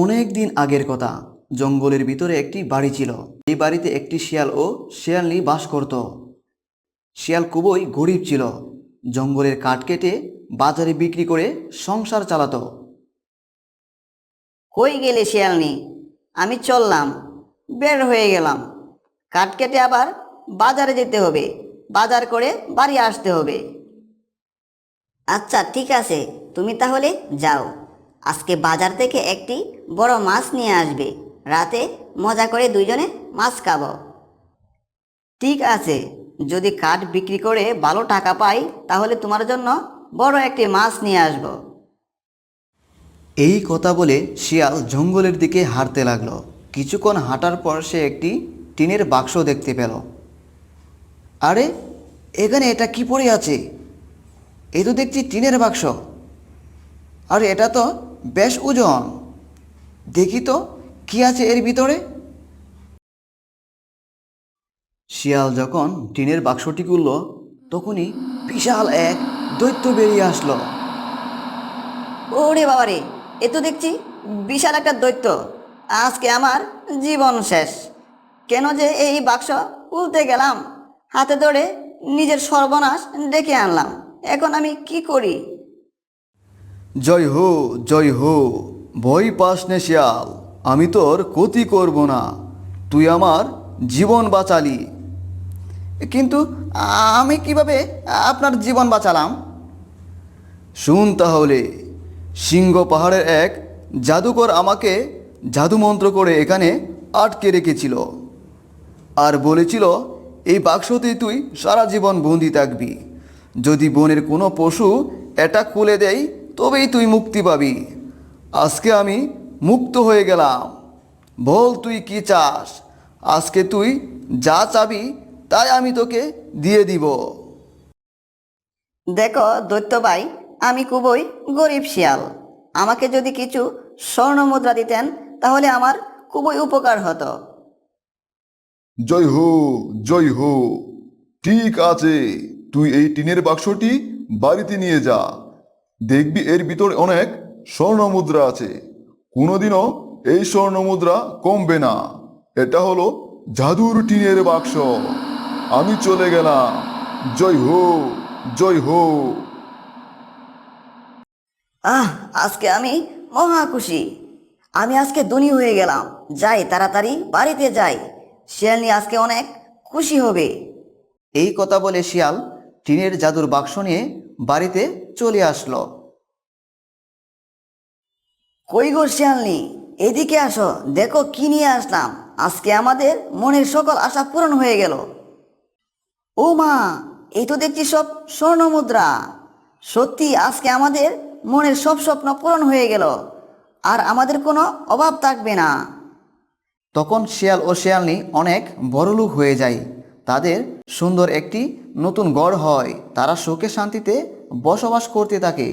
অনেক দিন আগের কথা। জঙ্গলের ভিতরে একটি বাড়ি ছিল। এই বাড়িতে একটি শিয়াল ও শিয়ালনী বাস করত। শিয়াল খুবই গরিব ছিল। জঙ্গলের কাঠ কেটে বাজারে বিক্রি করে সংসার চালাতো। কই গেলে শিয়ালনি? আমি চললাম, বের হয়ে গেলাম। কাঠ কেটে আবার বাজারে যেতে হবে, বাজার করে বাড়ি আসতে হবে। আচ্ছা ঠিক আছে, তুমি তাহলে যাও। আজকে বাজার থেকে একটি বড় মাছ নিয়ে আসবে। রাতে মজা করে দুইজনে মাছ খাবো। ঠিক আছে, যদি কাঠ বিক্রি করে ভালো টাকা পাই তাহলে তোমার জন্য বড় একটি মাছ নিয়ে আসবো। এই কথা বলে শিয়াল জঙ্গলের দিকে হাঁটতে লাগলো। কিছুক্ষণ হাঁটার পর সে একটি টিনের বাক্স দেখতে পেল। আরে, এখানে এটা কি পড়ে আছে? এ তো দেখছি টিনের বাক্স। আর এটা তো বেশ ওজন। দেখি তো কি আছে এর ভিতরে। শিয়াল যখন টিনের বাক্সটি খুলল, তখনই বিশাল এক দৈত্য বেরিয়ে আসলো। ওরে বাবারে, এ তো দেখছি বিশাল একটা দৈত্য। আজকে আমার জীবন শেষ। কেন যে এই বাক্স খুলতে গেলাম, হাতে ধরে নিজের সর্বনাশ ডেকে আনলাম। এখন আমি কি করি? জয় হো, জয় হো। ভয় পাস নে শিয়াল, আমি তোর ক্ষতি করব না। তুই আমার জীবন বাঁচালি। কিন্তু আমি কিভাবে আপনার জীবন বাঁচালাম? শুন তাহলে। সিংহ পাহাড়ের এক জাদুকর আমাকে জাদুমন্ত্র করে এখানে আটকে রেখেছিল, আর বলেছিল এই বাক্সতেই তুই সারা জীবন বন্দি থাকবি। যদি বনের কোনো পশু এটা খুলে দেয় তবেই তুই মুক্তি পাবি। আজকে আমি মুক্ত হয়ে গেলাম। বল তুই কি চাস? আজকে তুই যা চাবি তাই আমি তোকে দিয়ে দিব। দেখো দৈত্য ভাই, আমি খুবই গরিব শিয়াল। আমাকে যদি কিছু স্বর্ণ মুদ্রা দিতেন তাহলে আমার খুবই উপকার হতো। জয় হো, জয় হো। ঠিক আছে, তুই এই টিনের বাক্সটি বাড়িতে নিয়ে যা। দেখবি এর ভিতরে অনেক স্বর্ণ মুদ্রা আছে। কোনোদিনও এই স্বর্ণ মুদ্রা কমবে না। এটা হলো জাদুর টিনের বাক্স। আমি চলে গেলাম। জয় হো, জয় হো। আহ, আজকে আমি মহা খুশি। আমি আজকে ধনী হয়ে গেলাম। যাই, তাড়াতাড়ি বাড়িতে যাই। শিয়ালনি আজকে অনেক খুশি হবে। এই কথা বলে শিয়াল টিনের জাদুর বাক্স নিয়ে বাড়িতে চলে আসলো। কই গো শিয়ালনি, এদিকে আসো, দেখো কি নিয়ে আসলাম। আজকে আমাদের মনের সকল আশা পূরণ হয়ে গেল। ও মা, এই তো দেখছি সব স্বর্ণ মুদ্রা। সত্যি আজকে আমাদের মনের সব স্বপ্ন পূরণ হয়ে গেল, আর আমাদের কোনো অভাব থাকবে না। তখন শিয়াল ও শিয়ালনী অনেক বড়লোক হয়ে যায়। তাদের সুন্দর একটি নতুন ঘর হয়। তারা সুখে শান্তিতে বসবাস করতে থাকে।